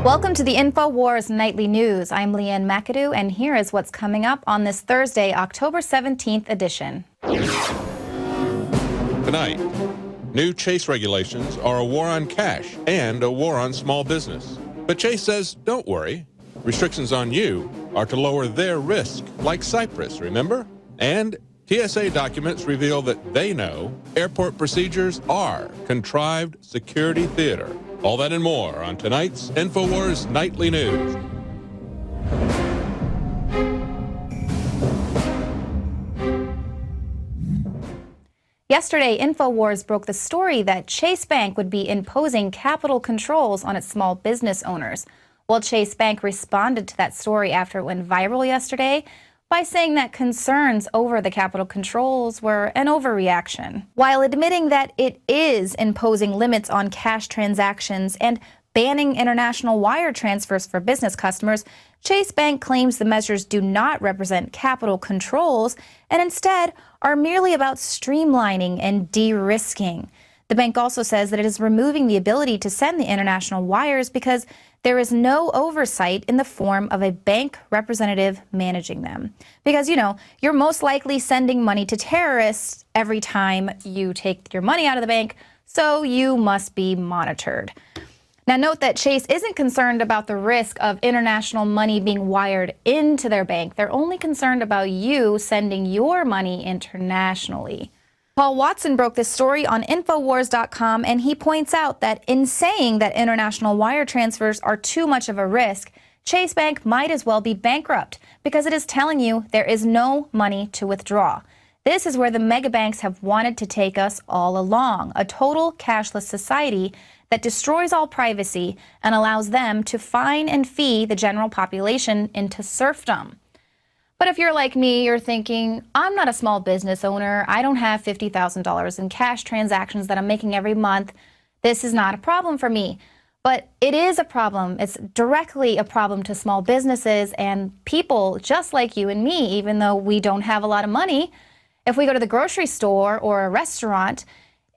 Welcome to the InfoWars Nightly News. I'm Leanne McAdoo, and here is what's coming up on this Thursday, October 17th edition. Tonight, new Chase regulations are a war on cash and a war on small business. But Chase says, don't worry. Restrictions on you are to lower their risk, like Cyprus, remember? And TSA documents reveal that they know airport procedures are contrived security theater. All that and more on tonight's InfoWars Nightly News. Yesterday, InfoWars broke the story that Chase Bank would be imposing capital controls on its small business owners. Well, Chase Bank responded to that story after it went viral yesterday by saying that concerns over the capital controls were an overreaction, while admitting that it is imposing limits on cash transactions and banning international wire transfers for business customers. Chase Bank claims the measures do not represent capital controls and instead are merely about streamlining and de-risking. The bank also says that it is removing the ability to send the international wires because there is no oversight in the form of a bank representative managing them. Because, you're most likely sending money to terrorists every time you take your money out of the bank, so you must be monitored. Now, note that Chase isn't concerned about the risk of international money being wired into their bank. They're only concerned about you sending your money internationally. Paul Watson broke this story on Infowars.com, and he points out that in saying that international wire transfers are too much of a risk, Chase Bank might as well be bankrupt because it is telling you there is no money to withdraw. This is where the mega banks have wanted to take us all along, a total cashless society that destroys all privacy and allows them to fine and fee the general population into serfdom. But if you're like me, you're thinking, I'm not a small business owner. I don't have $50,000 in cash transactions that I'm making every month. This is not a problem for me. But it is a problem. It's directly a problem to small businesses and people just like you and me, even though we don't have a lot of money. If we go to the grocery store or a restaurant,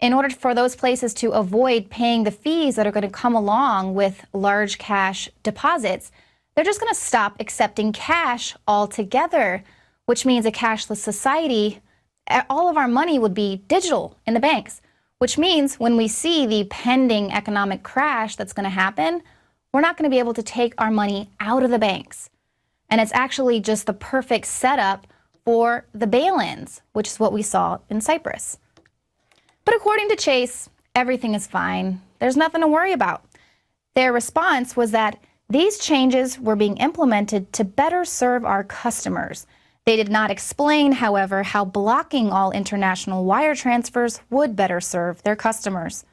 in order for those places to avoid paying the fees that are going to come along with large cash deposits, they're just going to stop accepting cash altogether, which means a cashless society, all of our money would be digital in the banks, which means when we see the pending economic crash that's going to happen, we're not going to be able to take our money out of the banks. And it's actually just the perfect setup for the bail-ins, which is what we saw in Cyprus. But according to Chase, everything is fine. There's nothing to worry about. Their response was that these changes were being implemented to better serve our customers. They did not explain, however, how blocking all international wire transfers would better serve their customers.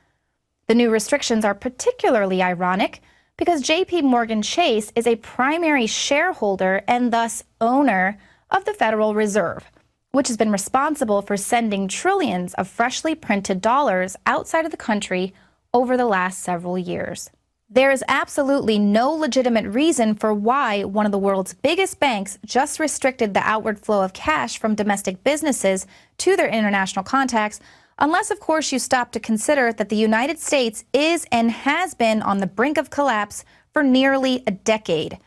The new restrictions are particularly ironic because JP Morgan Chase is a primary shareholder and thus owner of the Federal Reserve, which has been responsible for sending trillions of freshly printed dollars outside of the country over the last several years. There is absolutely no legitimate reason for why one of the world's biggest banks just restricted the outward flow of cash from domestic businesses to their international contacts, unless, of course, you stop to consider that the United States is and has been on the brink of collapse for nearly a decade.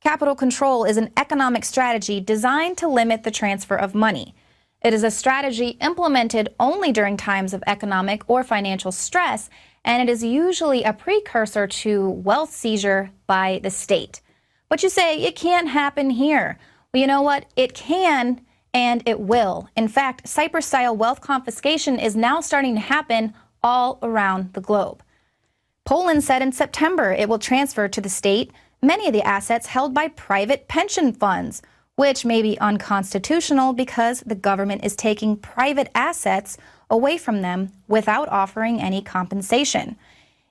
Capital control is an economic strategy designed to limit the transfer of money. It is a strategy implemented only during times of economic or financial stress, and it is usually a precursor to wealth seizure by the state. But you say, it can't happen here. Well, you know what? It can, and it will. In fact, Cyprus-style wealth confiscation is now starting to happen all around the globe. Poland said in September it will transfer to the state many of the assets held by private pension funds, which may be unconstitutional because the government is taking private assets away from them without offering any compensation.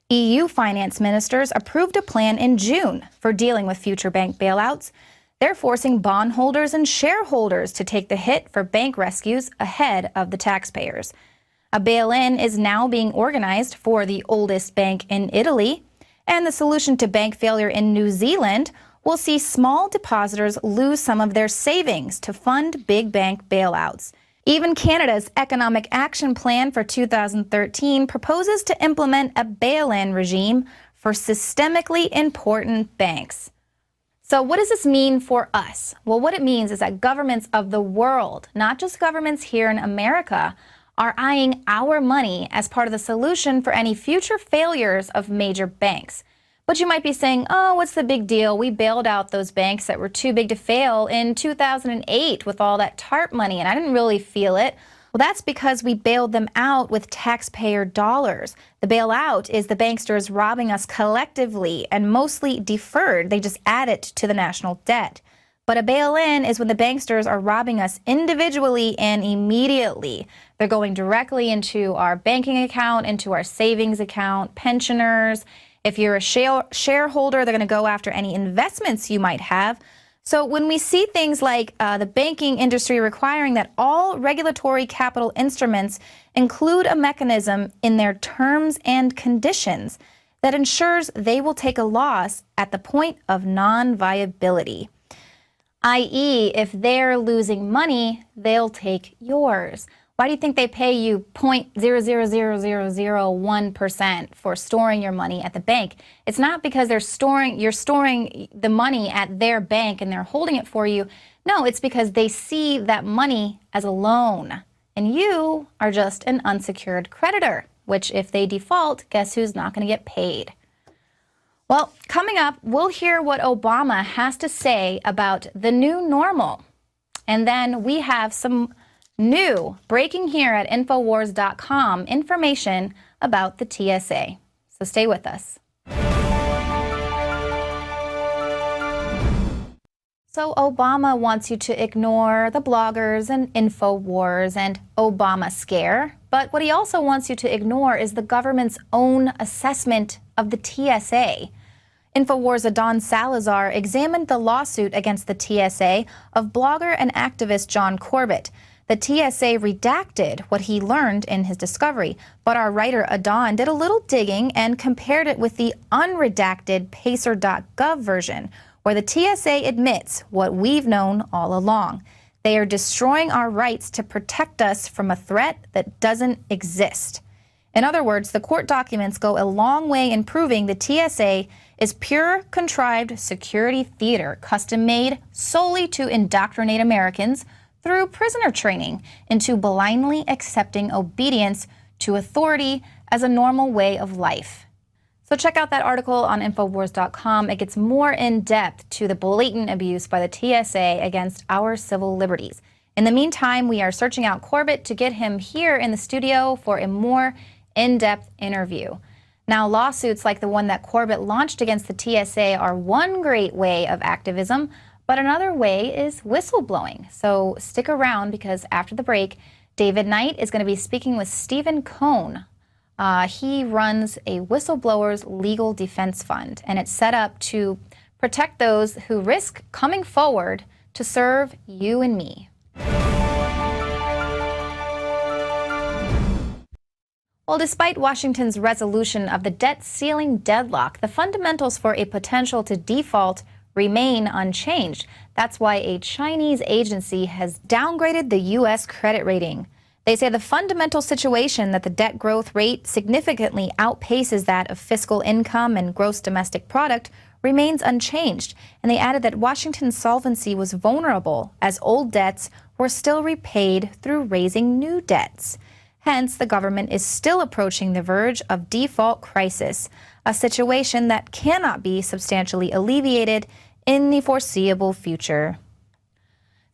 EU finance ministers approved a plan in June for dealing with future bank bailouts. They're forcing bondholders and shareholders to take the hit for bank rescues ahead of the taxpayers. A bail-in is now being organized for the oldest bank in Italy, and the solution to bank failure in New Zealand will see small depositors lose some of their savings to fund big bank bailouts. Even Canada's Economic Action Plan for 2013 proposes to implement a bail-in regime for systemically important banks. So what does this mean for us? Well, what it means is that governments of the world, not just governments here in America, are eyeing our money as part of the solution for any future failures of major banks. But you might be saying, oh, what's the big deal? We bailed out those banks that were too big to fail in 2008 with all that TARP money, and I didn't really feel it. Well, that's because we bailed them out with taxpayer dollars. The bailout is the banksters robbing us collectively and mostly deferred. They just add it to the national debt. But a bail-in is when the banksters are robbing us individually and immediately. They're going directly into our banking account, into our savings account, pensioners. If you're a shareholder, they're going to go after any investments you might have. So when we see things like the banking industry requiring that all regulatory capital instruments include a mechanism in their terms and conditions that ensures they will take a loss at the point of non-viability, i.e., if they're losing money, they'll take yours. Why do you think they pay you 0.000001% for storing your money at the bank? It's not because you're storing the money at their bank and they're holding it for you. No, it's because they see that money as a loan. And you are just an unsecured creditor, which if they default, guess who's not going to get paid? Well, coming up, we'll hear what Obama has to say about the new normal. And then we have some new breaking here at Infowars.com information about the TSA. So stay with us. So Obama wants you to ignore the bloggers and Infowars and Obama scare. But what he also wants you to ignore is the government's own assessment of the TSA. Infowars' Adon Salazar examined the lawsuit against the TSA of blogger and activist John Corbett. The TSA redacted what he learned in his discovery, but our writer Adon did a little digging and compared it with the unredacted Pacer.gov version, where the TSA admits what we've known all along. They are destroying our rights to protect us from a threat that doesn't exist. In other words, the court documents go a long way in proving the TSA is pure, contrived security theater, custom-made solely to indoctrinate Americans through prisoner training into blindly accepting obedience to authority as a normal way of life. So check out that article on Infowars.com. It gets more in depth to the blatant abuse by the TSA against our civil liberties. In the meantime, we are searching out Corbett to get him here in the studio for a more in-depth interview. Now, lawsuits like the one that Corbett launched against the TSA are one great way of activism, but another way is whistleblowing. So stick around because after the break, David Knight is going to be speaking with Stephen Cohn. He runs a whistleblower's legal defense fund, and it's set up to protect those who risk coming forward to serve you and me. Well, despite Washington's resolution of the debt ceiling deadlock, the fundamentals for a potential to default remain unchanged. That's why a Chinese agency has downgraded the U.S. credit rating. They say the fundamental situation that the debt growth rate significantly outpaces that of fiscal income and gross domestic product remains unchanged. And they added that Washington's solvency was vulnerable as old debts were still repaid through raising new debts. Hence, the government is still approaching the verge of default crisis, a situation that cannot be substantially alleviated in the foreseeable future.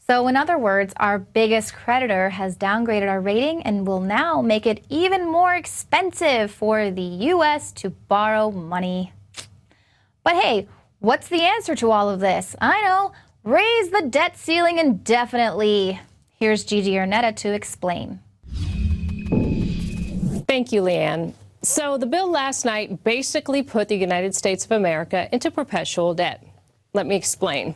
So in other words, our biggest creditor has downgraded our rating and will now make it even more expensive for the U.S. to borrow money. But hey, what's the answer to all of this? I know, raise the debt ceiling indefinitely. Here's Gigi Arnetta to explain. Thank you, Leanne. So the bill last night basically put the United States of America into perpetual debt. Let me explain.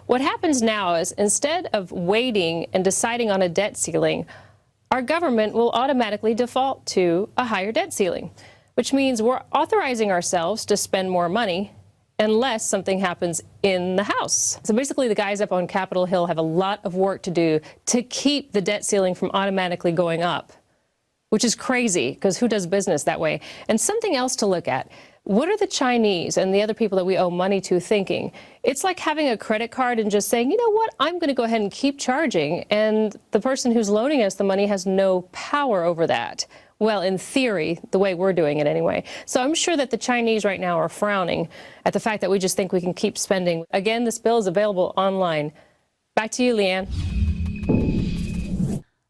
What happens now is instead of waiting and deciding on a debt ceiling, our government will automatically default to a higher debt ceiling, which means we're authorizing ourselves to spend more money unless something happens in the House. So basically the guys up on Capitol Hill have a lot of work to do to keep the debt ceiling from automatically going up, which is crazy because who does business that way? And something else to look at. What are the Chinese and the other people that we owe money to thinking? It's like having a credit card and just saying, you know what, I'm going to go ahead and keep charging, and the person who's loaning us the money has no power over that. Well, in theory, the way we're doing it anyway. So I'm sure that the Chinese right now are frowning at the fact that we just think we can keep spending. Again, this bill is available online. Back to you, Leanne.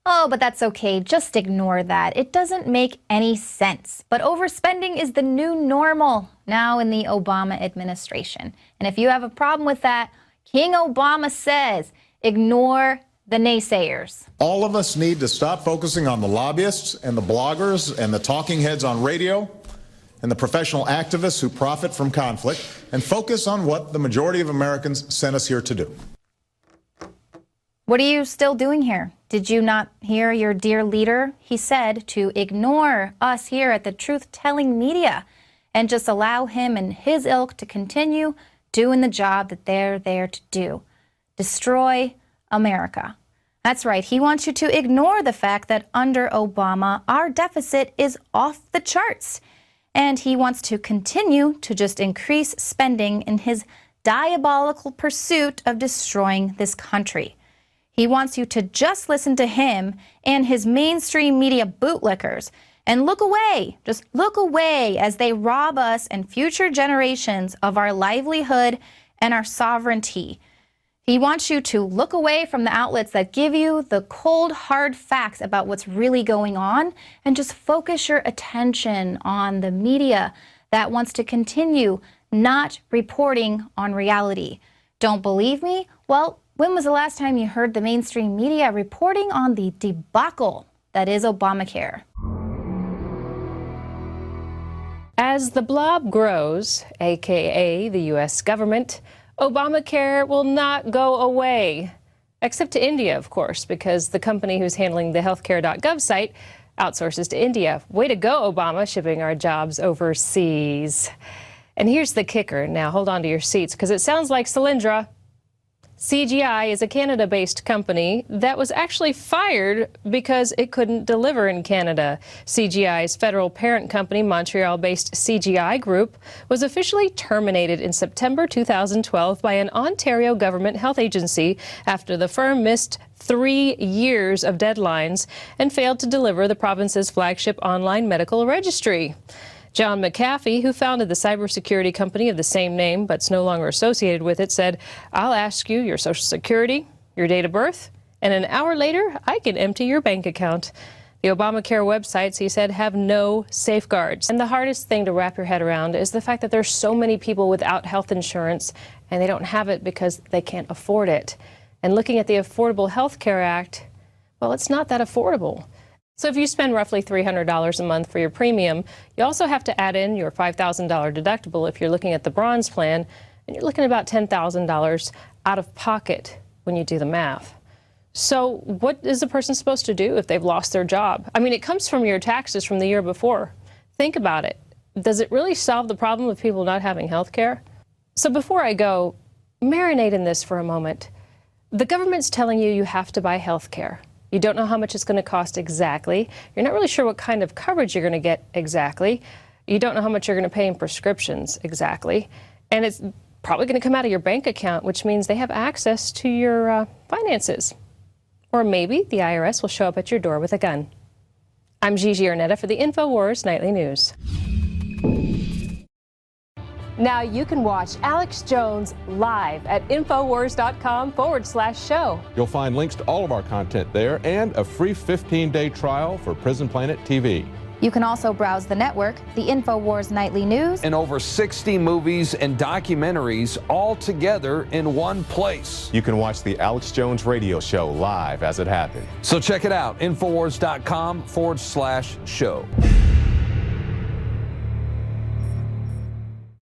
Oh, but that's okay. Just ignore that. It doesn't make any sense. But overspending is the new normal now in the Obama administration. And if you have a problem with that, King Obama says, ignore the naysayers. All of us need to stop focusing on the lobbyists and the bloggers and the talking heads on radio and the professional activists who profit from conflict and focus on what the majority of Americans sent us here to do. What are you still doing here? Did you not hear your dear leader? He said to ignore us here at the truth-telling media and just allow him and his ilk to continue doing the job that they're there to do. Destroy America. That's right. He wants you to ignore the fact that under Obama, our deficit is off the charts. And he wants to continue to just increase spending in his diabolical pursuit of destroying this country. He wants you to just listen to him and his mainstream media bootlickers and look away, just look away as they rob us and future generations of our livelihood and our sovereignty. He wants you to look away from the outlets that give you the cold, hard facts about what's really going on and just focus your attention on the media that wants to continue not reporting on reality. Don't believe me? Well, when was the last time you heard the mainstream media reporting on the debacle that is Obamacare? As the blob grows, aka the U.S. government, Obamacare will not go away. Except to India, of course, because the company who's handling the healthcare.gov site outsources to India. Way to go, Obama, shipping our jobs overseas. And here's the kicker. Now, hold on to your seats, because it sounds like Solyndra. CGI is a Canada-based company that was actually fired because it couldn't deliver in Canada. CGI's federal parent company, Montreal-based CGI Group, was officially terminated in September 2012 by an Ontario government health agency after the firm missed 3 years of deadlines and failed to deliver the province's flagship online medical registry. John McAfee, who founded the cybersecurity company of the same name but's no longer associated with it, said, "I'll ask you your social security, your date of birth, and an hour later, I can empty your bank account." The Obamacare websites, he said, have no safeguards. And the hardest thing to wrap your head around is the fact that there's so many people without health insurance and they don't have it because they can't afford it. And looking at the Affordable Health Care Act, well, it's not that affordable. So if you spend roughly $300 a month for your premium, you also have to add in your $5,000 deductible if you're looking at the bronze plan, and you're looking at about $10,000 out of pocket when you do the math. So what is a person supposed to do if they've lost their job? I mean, it comes from your taxes from the year before. Think about it. Does it really solve the problem of people not having health care? So before I go, marinate in this for a moment. The government's telling you you have to buy health care. You don't know how much it's going to cost exactly. You're not really sure what kind of coverage you're going to get exactly. You don't know how much you're going to pay in prescriptions exactly. And it's probably going to come out of your bank account, which means they have access to your finances. Or maybe the IRS will show up at your door with a gun. I'm Gigi Arnetta for the InfoWars Nightly News. Now you can watch Alex Jones live at Infowars.com/show. You'll find links to all of our content there and a free 15-day trial for Prison Planet TV. You can also browse the network, the InfoWars Nightly News, and over 60 movies and documentaries all together in one place. You can watch the Alex Jones radio show live as it happened. So check it out, Infowars.com/show.